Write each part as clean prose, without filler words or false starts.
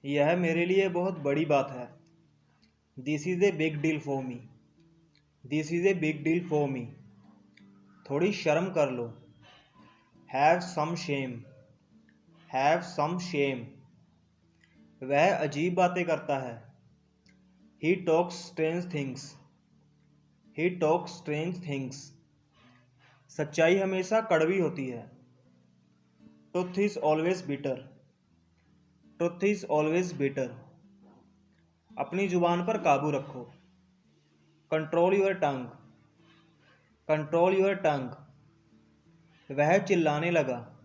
यह मेरे लिए बहुत बड़ी बात है। This is a big deal for me. This is a big deal for me. थोड़ी शर्म कर लो। Have some shame. Have some shame. वह अजीब बातें करता है। He talks strange things. He talks strange things. सच्चाई हमेशा कड़वी होती है। Truth is always bitter. Truth is always bitter. अपनी जुबान पर काबू रखो। Control your tongue. Control your tongue. वह चिल्लाने लगा।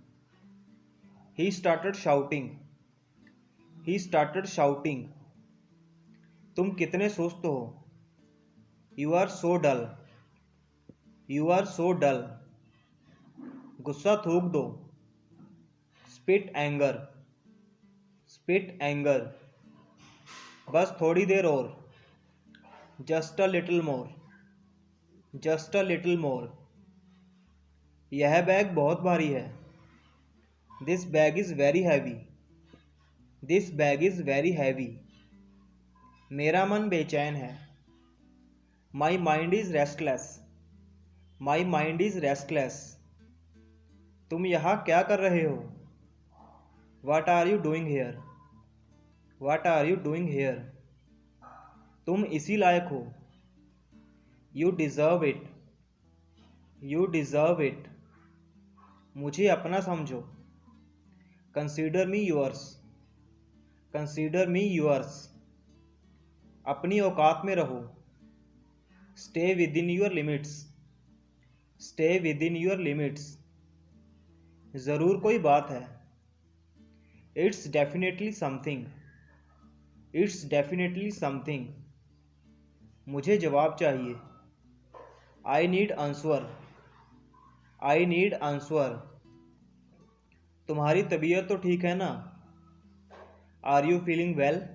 He started shouting. He started shouting. तुम कितने सुस्त हो। You are so dull. You are so dull. गुस्सा थूक दो। Spit anger. Spit anger. बस थोड़ी देर और। Just a little more. Just a little more. यह बैग बहुत भारी है। This bag is very heavy. This bag is very heavy. मेरा मन बेचैन है। My mind is restless. My mind is restless. तुम यहाँ क्या कर रहे हो। What are you doing here. What are you doing here. तुम इसी लायक हो। You deserve it. You deserve it. मुझे अपना समझो। Consider me yours. Consider me yours. अपनी औकात में रहो। Stay within your limits. Stay within your limits. ज़रूर कोई बात है। It's definitely something. It's definitely something. मुझे जवाब चाहिए। I need answer. I need answer. तुम्हारी तबीयत तो ठीक है ना। Are you feeling well.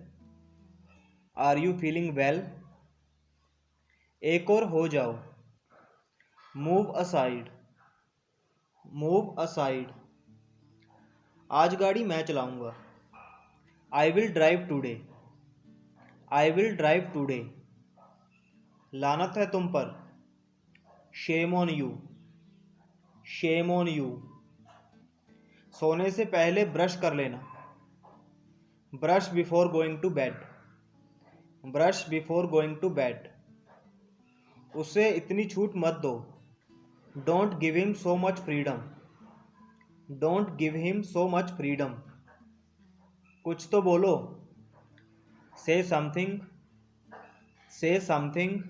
Are you feeling well. एक और हो जाओ। Move aside. Move aside. आज गाड़ी मैं चलाऊंगा। I will drive today. I will drive today. लानत है तुम पर। Shame on you. Shame on you. सोने से पहले ब्रश कर लेना। Brush before going to bed. Brush before going to bed. उसे इतनी छूट मत दो। Don't give him so much freedom. Don't give him so much freedom. कुछ तो बोलो। से समथिंग। से समथिंग।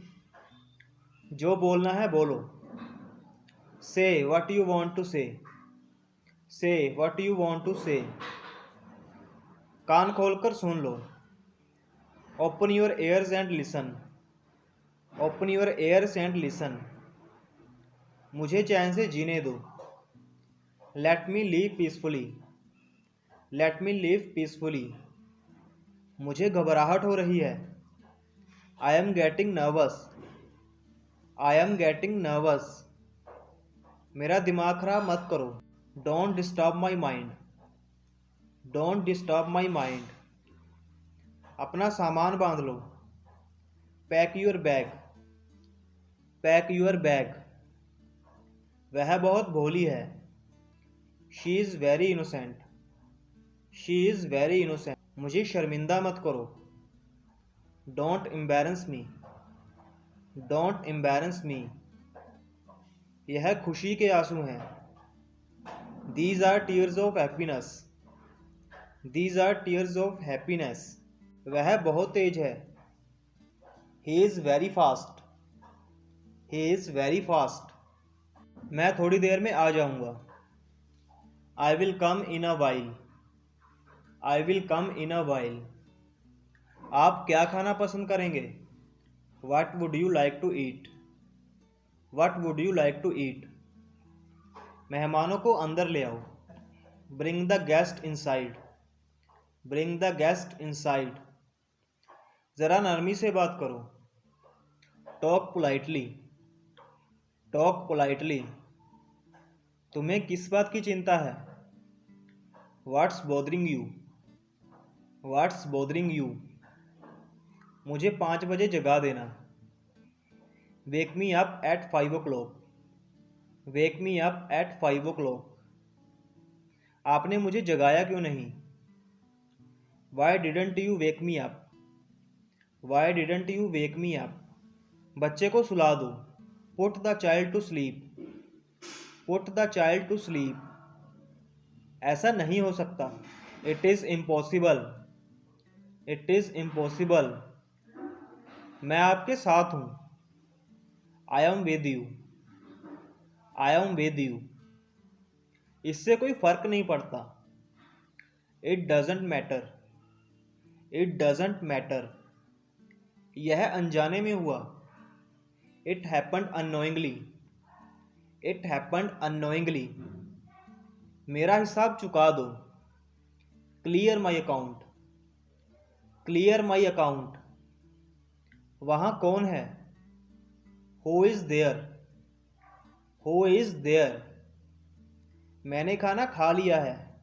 जो बोलना है बोलो। से वट यू वॉन्ट टू से। से वट यू वॉन्ट टू से। कान खोलकर सुन लो। Open your ears and listen. Open your ears and listen. मुझे चैन से जीने दो। Let me live peacefully. Let me live peacefully. मुझे घबराहट हो रही है। I am getting nervous. I am getting nervous. मेरा दिमाग खराब मत करो। Don't disturb my mind. Don't disturb my mind. अपना सामान बांध लो। Pack your bag. Pack your bag. वह बहुत भोली है। She is very innocent. She is very innocent. मुझे शर्मिंदा मत करो। Don't embarrass me. Don't embarrass me. यह खुशी के आंसू हैं। These are tears of happiness. These are tears of happiness. वह बहुत तेज है। He is very fast. He is very fast. मैं थोड़ी देर में आ जाऊंगा। I will come in a while. I will come in a while. आप क्या खाना पसंद करेंगे। What would you like to eat? What would you like to eat? मेहमानों को अंदर ले आओ। Bring the guest inside. Bring the guest inside. ज़रा नरमी से बात करो। Talk politely. Talk politely. तुम्हें किस बात की चिंता है। What's bothering you? What's bothering you? मुझे 5 बजे जगा देना। Wake me up at 5 o'clock। Wake me up at 5 o'clock। आपने मुझे जगाया क्यों नहीं? Why didn't you wake me up? Why didn't you wake me up? बच्चे को सुला दो। Put the child to sleep. Put the child to sleep. ऐसा नहीं हो सकता। It is impossible. It is impossible. मैं आपके साथ हूँ। आई am with you. I am with you. इससे कोई फर्क नहीं पड़ता। It doesn't matter. It doesn't matter. यह अनजाने में हुआ। It happened unknowingly. It happened unknowingly. मेरा हिसाब चुका दो। Clear my account. Clear my account. वहाँ कौन है? Who is there? Who is there? मैंने खाना खा लिया है।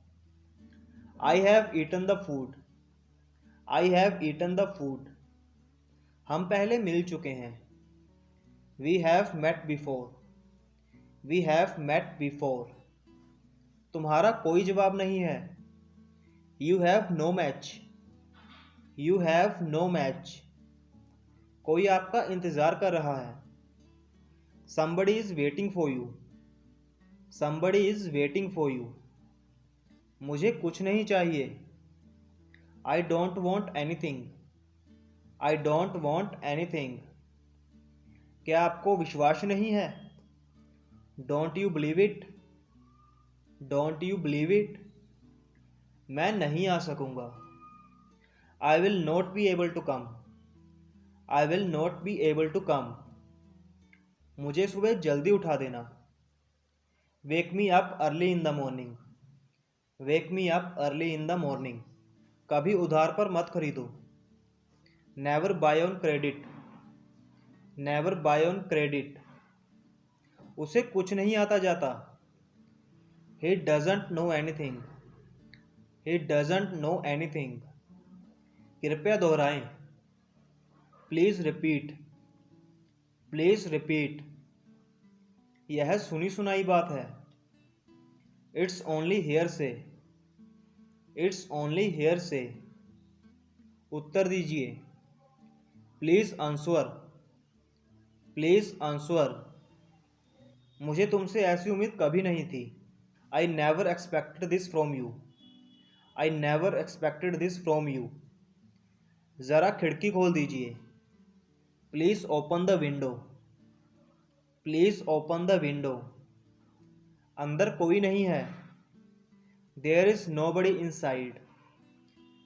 I have eaten the food. I have eaten the food. हम पहले मिल चुके हैं। We have met before. We have met before. तुम्हारा कोई जवाब नहीं है। You have no match. You have no match. कोई आपका इंतज़ार कर रहा है। somebody is waiting for you। somebody is waiting for you। मुझे कुछ नहीं चाहिए। I don't want anything। I don't want anything। क्या आपको विश्वास नहीं है? Don't you believe it? Don't you believe it? मैं नहीं आ सकूँगा। I will not be able to come। I will not be able to come। मुझे सुबह जल्दी उठा देना। Wake me up early in the morning. Wake me up early in the morning. कभी उधार पर मत खरीदो। Never buy on credit. Never buy on credit. उसे कुछ नहीं आता जाता। He doesn't know anything. He doesn't know anything. कृपया दोहराएं। Please repeat. Please repeat. यह सुनी सुनाई बात है। It's only hearsay. It's only hearsay. उत्तर दीजिए। Please answer. Please answer. मुझे तुमसे ऐसी उम्मीद कभी नहीं थी। I never expected this from you. I never expected this from you. ज़रा खिड़की खोल दीजिए। Please open the window. Please open the window. अंदर कोई नहीं है। There is nobody inside.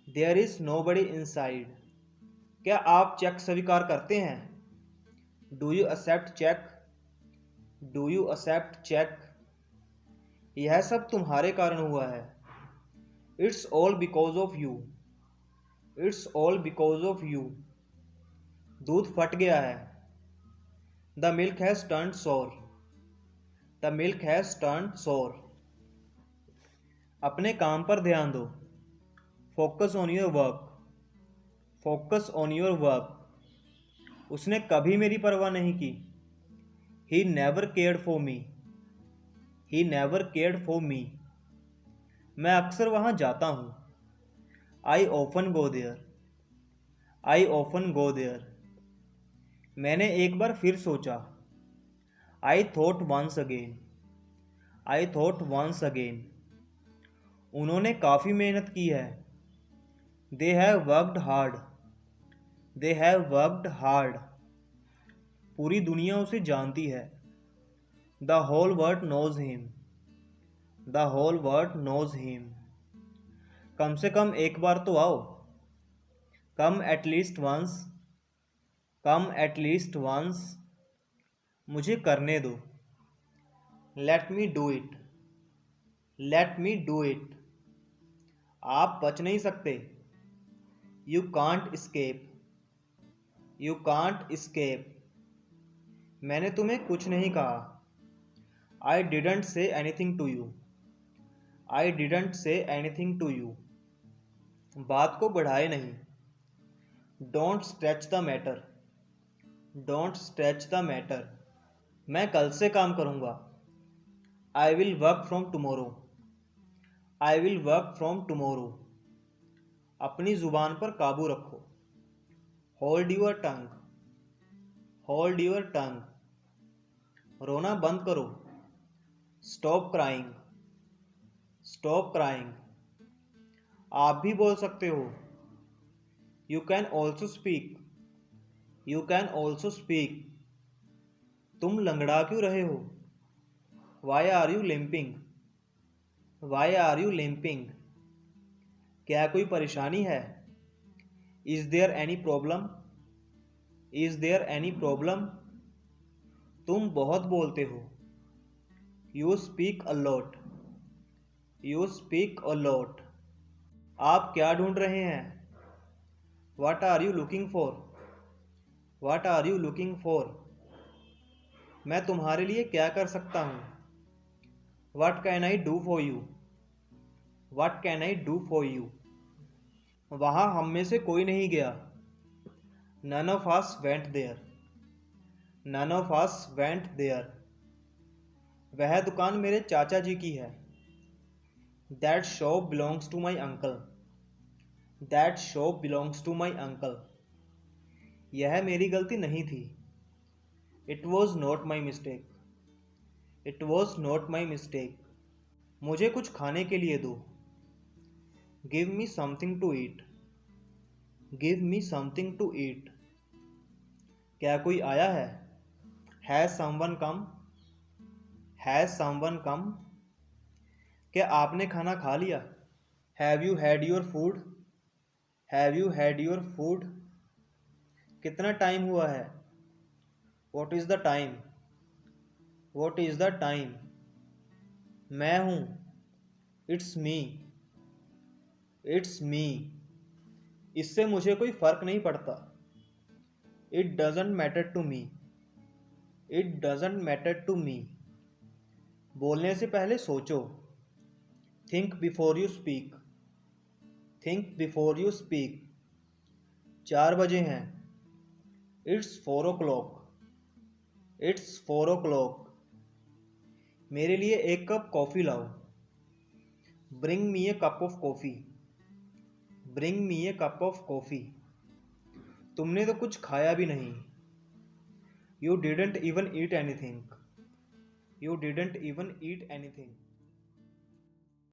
There is nobody inside. क्या आप चेक स्वीकार करते हैं? Do you accept cheque? Do you accept cheque? यह सब तुम्हारे कारण हुआ है। It's all because of you. It's all because of you. दूध फट गया है। The milk has turned sour. The milk has turned sour. अपने काम पर ध्यान दो। Focus on your work. Focus on your work. उसने कभी मेरी परवाह नहीं की। He never cared for me. He never cared for me. मैं अक्सर वहाँ जाता हूँ। I often go there. I often go there. मैंने एक बार फिर सोचा। I thought once again. I thought once again. उन्होंने काफ़ी मेहनत की है। They have worked hard. They have worked hard. पूरी दुनिया उसे जानती है। The whole world knows him. The whole world knows him. कम से कम एक बार तो आओ। Come at least once. Come at least once. मुझे करने दो। Let me do it. Let me do it. आप बच नहीं सकते। You can't escape। You can't escape। मैंने तुम्हें कुछ नहीं कहा। आई didn't say anything to you. I didn't say anything to you. बात को बढ़ाए नहीं। Don't stretch the matter. Don't stretch the matter. मैं कल से काम करूँगा। I will work from tomorrow. I will work from tomorrow. अपनी ज़ुबान पर काबू रखो। Hold your tongue. Hold your tongue. रोना बंद करो। Stop crying. Stop crying. आप भी बोल सकते हो। You can also speak. You can also speak. तुम लंगड़ा क्यों रहे हो? Why are you limping? Why are you limping? क्या कोई परेशानी है? Is there any problem? Is there any problem? तुम बहुत बोलते हो। You speak a lot. You speak a lot. आप क्या ढूंढ रहे हैं? What are you looking for? What are you looking for? मैं तुम्हारे लिए क्या कर सकता हूँ? What can I do for you? What can I do for you? वहाँ हम में से कोई नहीं गया। None of us went there. None of us went there. वह दुकान मेरे चाचा जी की है। That shop belongs to my uncle. That shop belongs to my uncle. यह मेरी गलती नहीं थी। It was not my mistake. It was not my mistake. मुझे कुछ खाने के लिए दो। Give me something to eat. Give me something to eat. क्या कोई आया है? Has someone come? Has someone come? क्या आपने खाना खा लिया? Have you had your food? Have you had your food? कितना टाइम हुआ है? What is the time? What is the time? मैं हूँ। It's me. It's me. इससे मुझे कोई फर्क नहीं पड़ता। It doesn't matter to me. It doesn't matter to me. बोलने से पहले सोचो। Think before you speak. Think before you speak. 4 बजे हैं। It's 4 o'clock. It's 4 o'clock. मेरे लिए एक कप कॉफ़ी लाओ। Bring me a cup of coffee. Bring me a cup of coffee. तुमने तो कुछ खाया भी नहीं। You didn't even eat anything. You didn't even eat anything.